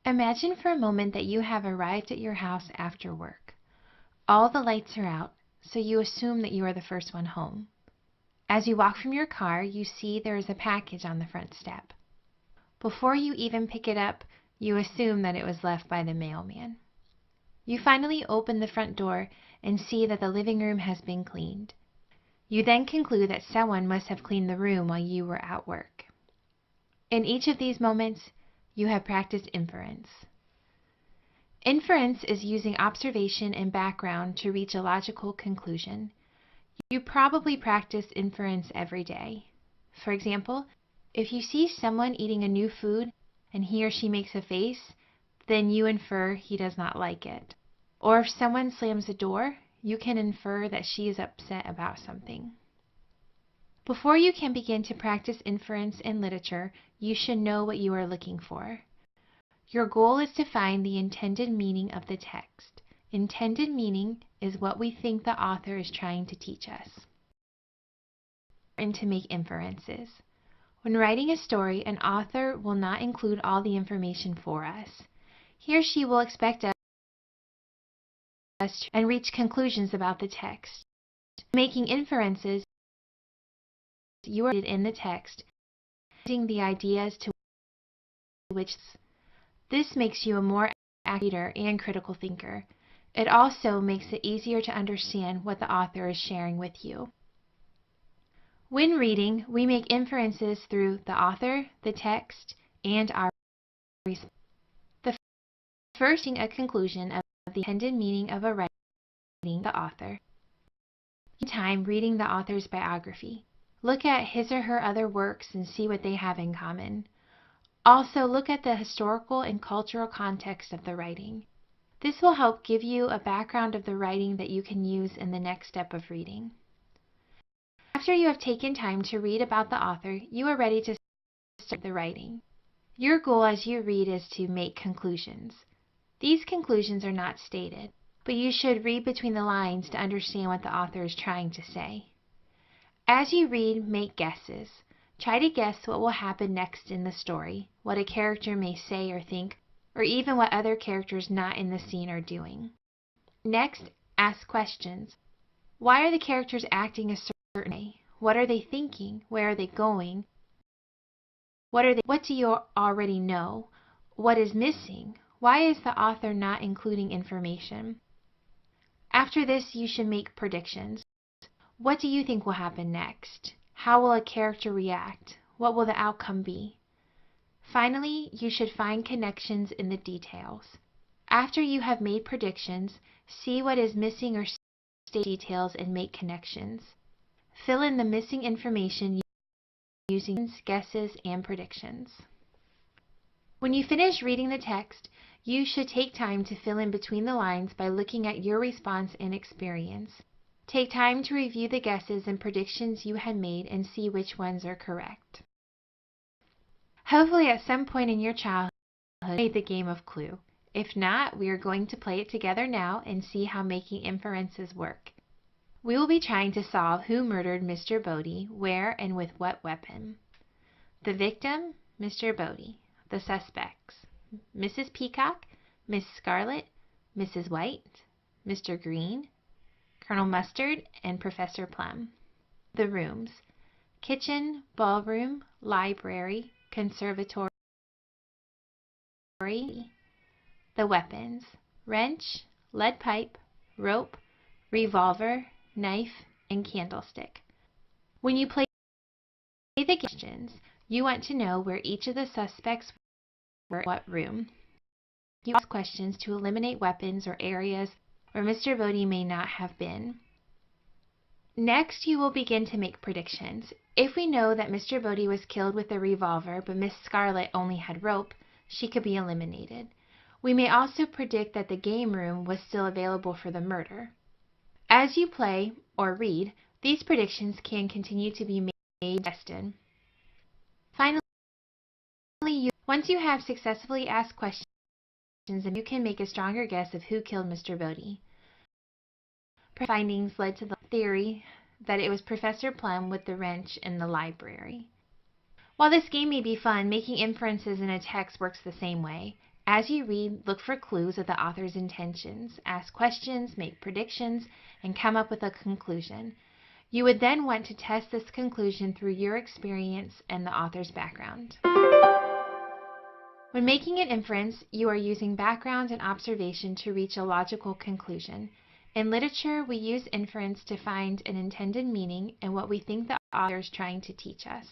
Imagine for a moment that you have arrived at your house after work. All the lights are out, so you assume that you are the first one home. As you walk from your car, you see there is a package on the front step. Before you even pick it up, you assume that it was left by the mailman. You finally open the front door and see that the living room has been cleaned. You then conclude that someone must have cleaned the room while you were at work. In each of these moments, you have practiced inference. Inference is using observation and background to reach a logical conclusion. You probably practice inference every day. For example, if you see someone eating a new food and he or she makes a face, then you infer he does not like it. Or if someone slams a door, you can infer that she is upset about something. Before you can begin to practice inference in literature, you should know what you are looking for. Your goal is to find the intended meaning of the text. Intended meaning is what we think the author is trying to teach us. And to make inferences. When writing a story, an author will not include all the information for us. He or she will expect us to and reach conclusions about the text. Making inferences, you are in the text, using the ideas to which this makes you a more accurate reader and critical thinker. It also makes it easier to understand what the author is sharing with you. When reading, we make inferences through the author, the text, and our response. The first is a conclusion of the intended meaning of a writing, the author. Time reading the author's biography. Look at his or her other works and see what they have in common. Also, look at the historical and cultural context of the writing. This will help give you a background of the writing that you can use in the next step of reading. After you have taken time to read about the author, you are ready to start the writing. Your goal as you read is to make conclusions. These conclusions are not stated, but you should read between the lines to understand what the author is trying to say. As you read, make guesses. Try to guess what will happen next in the story, what a character may say or think, or even what other characters not in the scene are doing. Next, ask questions. Why are the characters acting a certain way? What are they thinking? Where are they going? What do you already know? What is missing? Why is the author not including information? After this, you should make predictions. What do you think will happen next? How will a character react? What will the outcome be? Finally, you should find connections in the details. After you have made predictions, see what is missing or state details and make connections. Fill in the missing information using guesses and predictions. When you finish reading the text, you should take time to fill in between the lines by looking at your response and experience. Take time to review the guesses and predictions you had made and see which ones are correct. Hopefully at some point in your childhood you played the game of Clue. If not, we are going to play it together now and see how making inferences work. We will be trying to solve who murdered Mr. Bodie, where, and with what weapon. The victim, Mr. Bodie. The suspects, Mrs. Peacock, Miss Scarlet, Mrs. White, Mr. Green, Colonel Mustard, and Professor Plum. The rooms, kitchen, ballroom, library, conservatory. The weapons, wrench, lead pipe, rope, revolver, knife, and candlestick. When you play the questions, you want to know where each of the suspects were in what room. You ask questions to eliminate weapons or areas where Mr. Bodie may not have been. Next, you will begin to make predictions. If we know that Mr. Bodie was killed with a revolver, but Miss Scarlet only had rope, she could be eliminated. We may also predict that the game room was still available for the murder. As you play or read, these predictions can continue to be made and tested. Finally, once you have successfully asked questions, you can make a stronger guess of who killed Mr. Bodie. Findings led to the theory that it was Professor Plum with the wrench in the library. While this game may be fun, making inferences in a text works the same way. As you read, look for clues of the author's intentions, ask questions, make predictions, and come up with a conclusion. You would then want to test this conclusion through your experience and the author's background. When making an inference, you are using background and observation to reach a logical conclusion. In literature, we use inference to find an intended meaning and what we think the author is trying to teach us.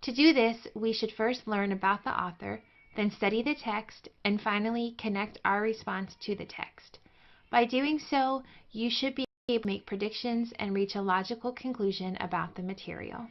To do this, we should first learn about the author, then study the text, and finally connect our response to the text. By doing so, you should be able to make predictions and reach a logical conclusion about the material.